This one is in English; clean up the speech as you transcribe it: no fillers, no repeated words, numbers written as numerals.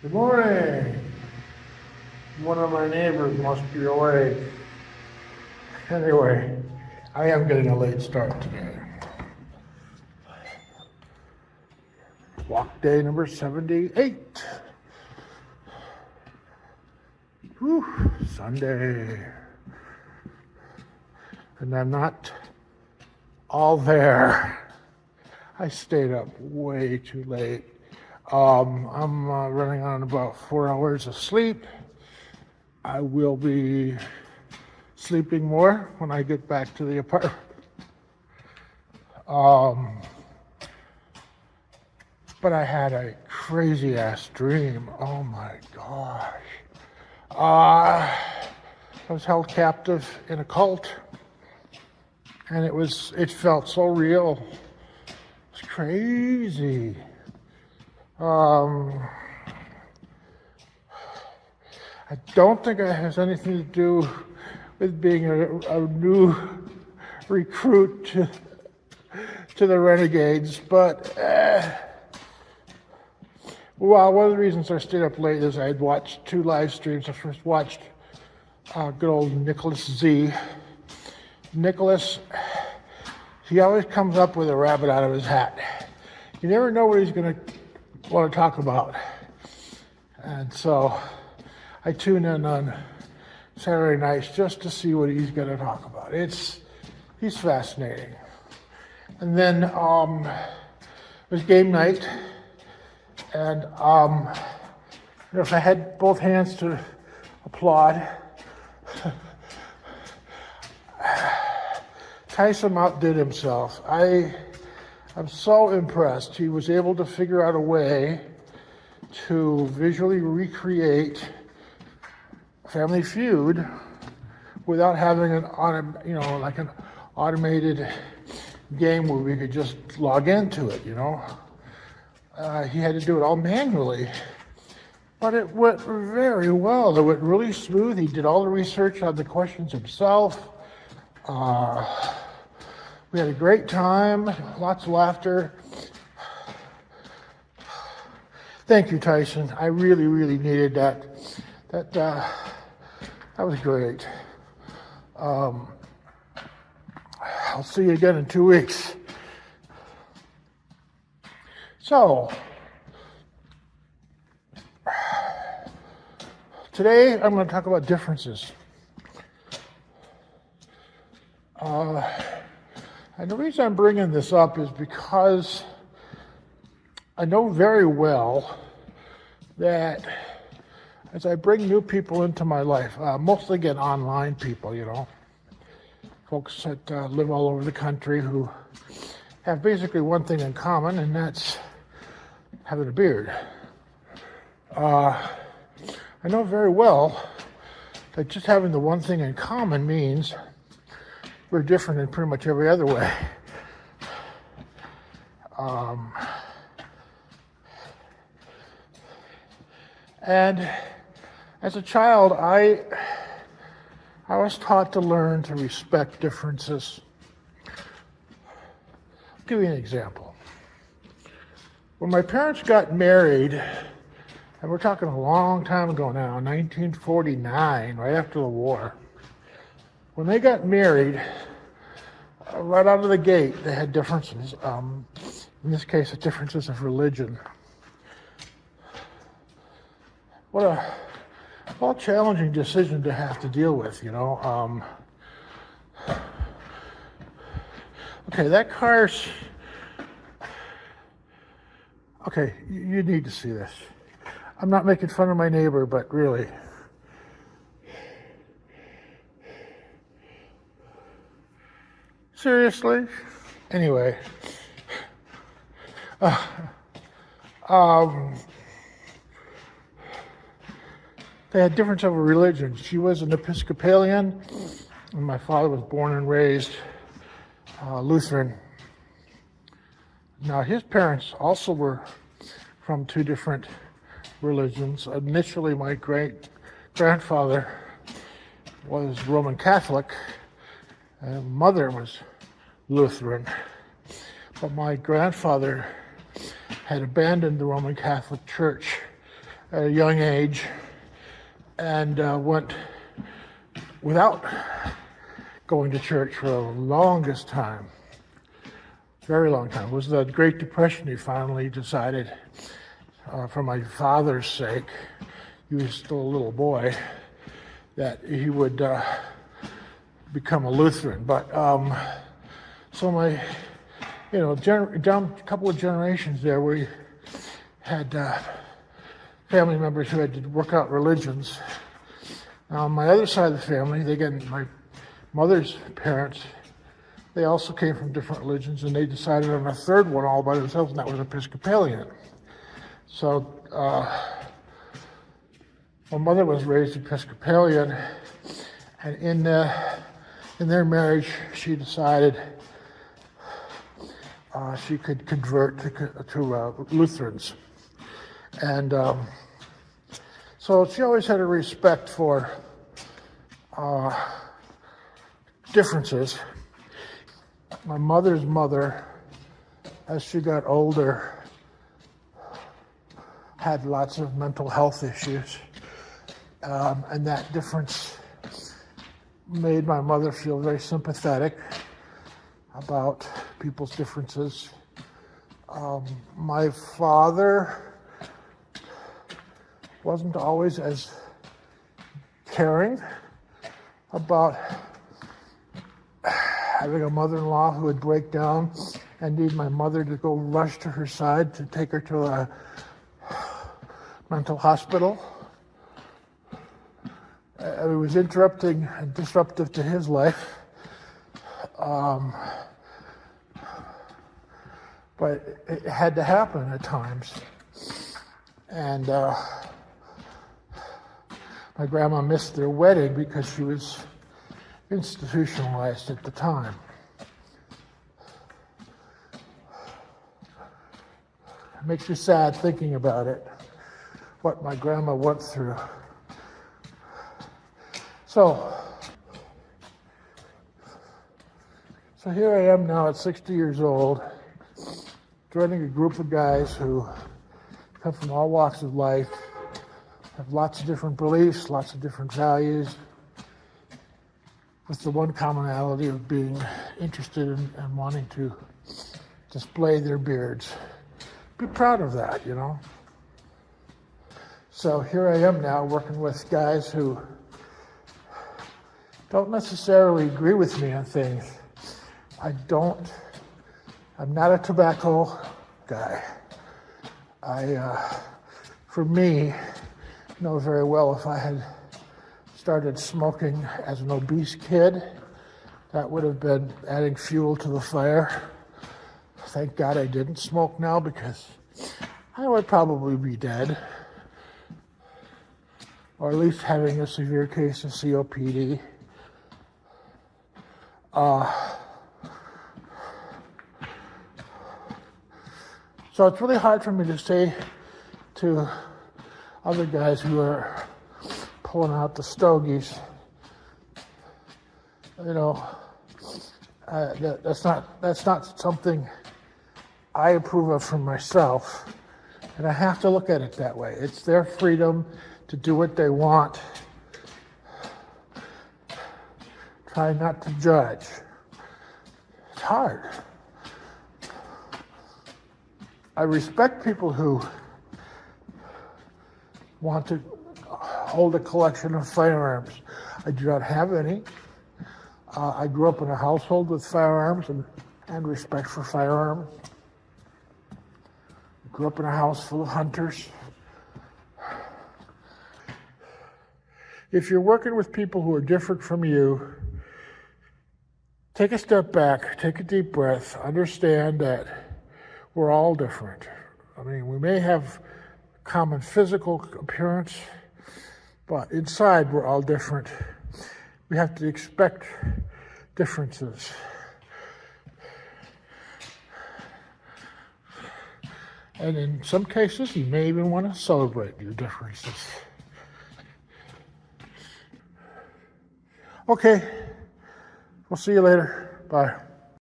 Good morning. One of my neighbors must be awake. Anyway, I am getting a late start today. Walk day number 78. Whew, Sunday. And I'm not all there. I stayed up way too late. I'm running on about 4 hours of sleep. I will be sleeping more when I get back to the apartment. But I had a crazy ass dream. Oh my gosh. I was held captive in a cult, and it felt so real. It's crazy. I don't think it has anything to do with being a new recruit to the Renegades, but well, one of the reasons I stayed up late is I had watched 2 live streams. I first watched good old Nicholas Z. Nicholas, he always comes up with a rabbit out of his hat. You never know what he's going to want to talk about. And so I tune in on Saturday nights just to see what he's going to talk about. He's fascinating. And then it was game night, and if I had both hands to applaud, Tyson outdid himself. I'm so impressed. He was able to figure out a way to visually recreate Family Feud without having an automated game where we could just log into it. He had to do it all manually, but it went very well. It went really smooth. He did all the research on the questions himself. We had a great time, lots of laughter. Thank you, Tyson. I really, really needed that. That was great. I'll see you again in 2 weeks. So, today I'm going to talk about differences. And the reason I'm bringing this up is because I know very well that as I bring new people into my life, mostly again online people, folks that live all over the country who have basically one thing in common, and that's having a beard. I know very well that just having the one thing in common means we're different in pretty much every other way. And as a child, I was taught to learn to respect differences. I'll give you an example. When my parents got married, and we're talking a long time ago now, 1949, right after the war, when they got married, right out of the gate, they had differences. In this case, the differences of religion. What a challenging decision to have to deal with, Okay, that car's... Okay, you need to see this. I'm not making fun of my neighbor, but really... Seriously? Anyway. They had difference over religion. She was an Episcopalian, and my father was born and raised Lutheran. Now, his parents also were from 2 different religions. Initially, my great-grandfather was Roman Catholic, and mother was Lutheran. But my grandfather had abandoned the Roman Catholic Church at a young age and went without going to church for the longest time, very long time. It was the Great Depression. He finally decided, for my father's sake, he was still a little boy, that he would become a Lutheran. But so my, down a couple of generations there, we had family members who had to work out religions. On my other side of the family, again, my mother's parents, they also came from different religions, and they decided on a third one all by themselves, and that was Episcopalian. So my mother was raised Episcopalian, and in their marriage, she decided she could convert to Lutherans. And so she always had a respect for differences. My mother's mother, as she got older, had lots of mental health issues. And that difference made my mother feel very sympathetic about people's differences. My father wasn't always as caring about having a mother-in-law who would break down and need my mother to go rush to her side to take her to a mental hospital. It was interrupting and disruptive to his life. But it had to happen at times. And my grandma missed their wedding because she was institutionalized at the time. It makes you sad thinking about it, what my grandma went through. So here I am now at 60 years old, joining a group of guys who come from all walks of life, have lots of different beliefs, lots of different values, with the one commonality of being interested in and wanting to display their beards. Be proud of that, So here I am now working with guys who don't necessarily agree with me on things. I'm not a tobacco guy. For me, know very well if I had started smoking as an obese kid, that would have been adding fuel to the fire. Thank God I didn't smoke now, because I would probably be dead, or at least having a severe case of COPD. So it's really hard for me to say to other guys who are pulling out the stogies, that's not something I approve of for myself, and I have to look at it that way. It's their freedom to do what they want. Try not to judge. It's hard. I respect people who want to hold a collection of firearms. I do not have any. I grew up in a household with firearms and respect for firearms. I grew up in a house full of hunters. If you're working with people who are different from you, take a step back, take a deep breath, understand that we're all different. I mean, we may have common physical appearance, but inside we're all different. We have to expect differences. And in some cases, you may even want to celebrate your differences. Okay, we'll see you later. Bye.